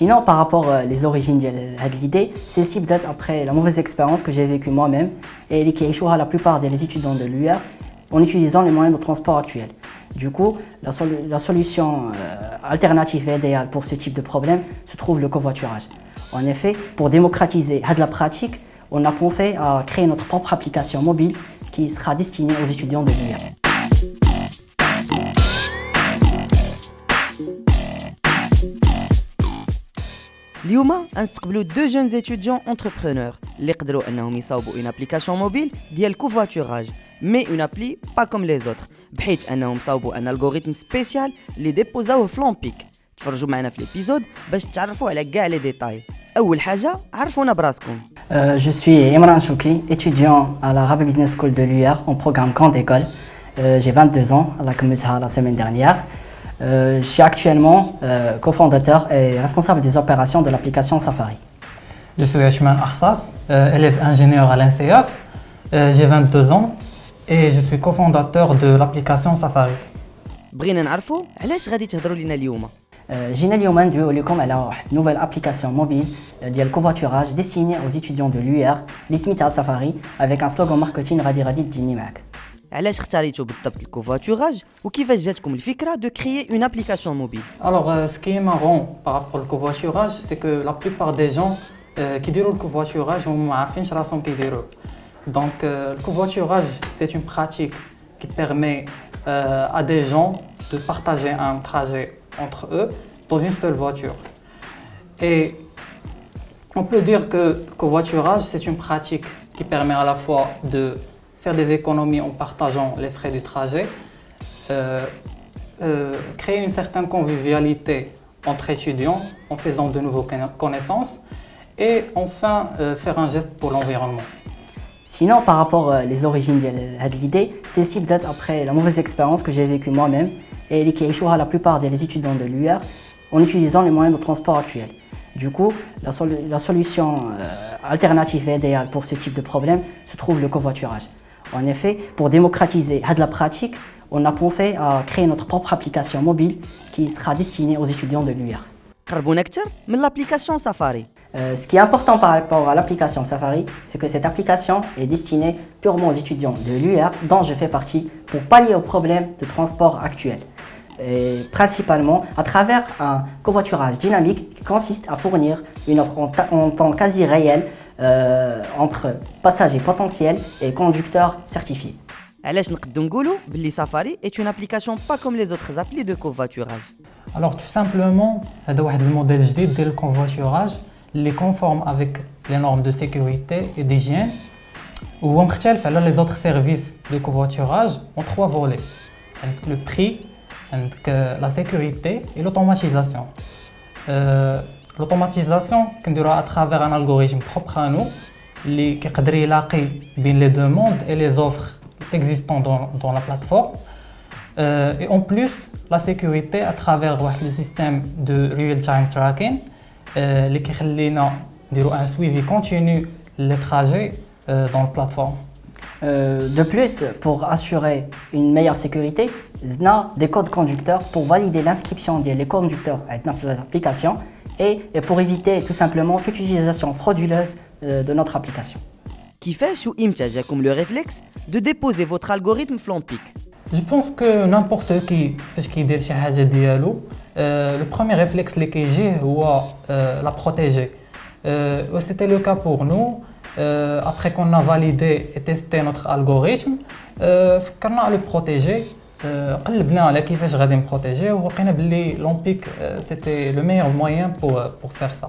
Sinon, par rapport les origines de l'idée, celle-ci date après la mauvaise expérience que j'ai vécue moi-même et qui a échoué à la plupart des étudiants de l'UR en utilisant les moyens de transport actuels. Du coup, la solution alternative et idéale pour ce type de problème se trouve le covoiturage. En effet, pour démocratiser la pratique, on a pensé à créer notre propre application mobile qui sera destinée aux étudiants de l'UR. اليوم غنستقبلوا deux jeunes étudiants entrepreneurs اللي قدروا انهم يصاوبوا une application mobile ديال covoiturage mais une appli pas comme les autres بحيث انهم صاوبوا un algorithme spécial اللي ديبوزاوه في لومبيك. تفرجوا معنا في الابيزود باش تعرفوا على كاع لي ديتاي. اول حاجه عرفونا براسكم. Je suis Imran Choukli, étudiant à la Rabat Business School de l'UR en programme Grande École. J'ai 22 ans, à la semaine dernière. Je suis actuellement cofondateur et responsable des opérations de l'application Safari. Je suis Ashman Arsas, élève ingénieur à l'INSEAS. J'ai 22 ans et je suis cofondateur de l'application Safari. بغينا نعرفوا علاش غادي تهضروا لينا اليوم. جينا اليوم ندويو لكم على واحد نوفيل ابليكاسيون موبيل ديال الكوفاتوراج ديستيني aux étudiants de l'UR اللي سميتها سافاري avec un slogan marketing غادي تجيني معاك. علاش اختاريتوا بالضبط الكوفاتوراج وكيفاش جاتكم الفكره de créer une application mobile. Alors, ce qui est marrant par rapport au covoiturage, c'est que la plupart des gens qui déroulent le covoiturage ont عارفينش راسهم كيديروا. Donc, le covoiturage, c'est une pratique qui permet à des gens de partager un trajet entre eux dans une seule voiture. Et on peut dire que le covoiturage, c'est une pratique qui permet à la fois de faire des économies en partageant les frais du trajet, créer une certaine convivialité entre étudiants en faisant de nouvelles connaissances et enfin faire un geste pour l'environnement. Sinon, par rapport aux origines de l'idée, celle-ci date après la mauvaise expérience que j'ai vécue moi-même et qui a échoué à la plupart des étudiants de l'UR en utilisant les moyens de transport actuels. Du coup, la solution alternative et idéale pour ce type de problème se trouve le covoiturage. En effet, pour démocratiser la pratique, on a pensé à créer notre propre application mobile qui sera destinée aux étudiants de l'UR. قربونا اكثر من l'application Safari. Ce qui est important par rapport à l'application Safari, c'est que cette application est destinée purement aux étudiants de l'UR dont je fais partie pour pallier aux problèmes de transport actuels. Et principalement à travers un covoiturage dynamique qui consiste à fournir une offre en temps quasi réel entre passagers potentiels et conducteurs certifiés. علاش نقدروا نقولوا باللي Safari est une application pas comme les autres applis de covoiturage. Alors, tout simplement, هذا واحد الموديل جديد ديال الكوفواتوراج اللي conforme avec les normes de sécurité et d'hygiène وهو مختلف على les autres services de covoiturage en trois volets. Le prix, la sécurité et l'automatisation. L'automatisation كنديروها à travers un algorithme propre à nous اللي كيقدر يلاقي بين les demandes et les offres existantes dans la plateforme. Et en plus, la sécurité à travers le système de real-time tracking اللي كيخلينا نديرو un suivi continu les trajets dans la plateforme. De plus, pour assurer une meilleure sécurité, on a des codes conducteurs pour valider l'inscription des conducteurs dans l'application et pour éviter tout simplement toute utilisation frauduleuse de notre application. كيفاش وإمتى جاكم le réflexe de déposer votre algorithme Flampic? Je pense que n'importe qui فاش كيدير شي حاجه ديالو le premier réflexe اللي كيجيه هو la protéger. C'était le cas pour nous. Après qu'on a validé et testé notre algorithme, فكرنا à le protéger. قلبنا على كيفاش غادي نبروتيجيه ولقينا باللي لومبيك c'était le meilleur moyen pour faire ça.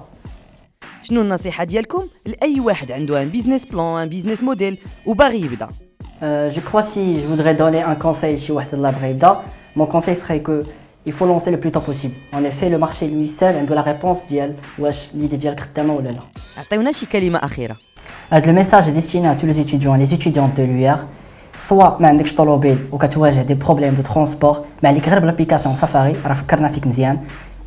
شنو النصيحه ديالكم لاي واحد عنده ان بيزنس بلان ان بيزنس موديل وباغي يبدا؟ Je crois si je voudrais donner un conseil chez واحد الله بغى يبدا, mon conseil serait que il faut lancer le plus tôt possible. En effet, le marché lui seul عنده la réponse ديال واش l'idée ديالك خدامه ولا لا. عطيونا شي كلمه اخيره. Le message est destiné à tous les étudiants et les étudiantes de l'UR. Soit ما عندكش طوموبيل وكتواجه des problèmes de transport, ما عليك غير بالابليكاسيون سافاري راه فكرنا فيك مزيان,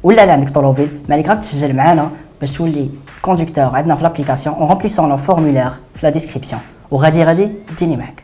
ولا لا عندك طوموبيل ما عليك غير تسجل معنا باش تولي كوندكتور عندنا في الابليكاسيون en remplissant le formulaire في la description وغادي تجيني معك.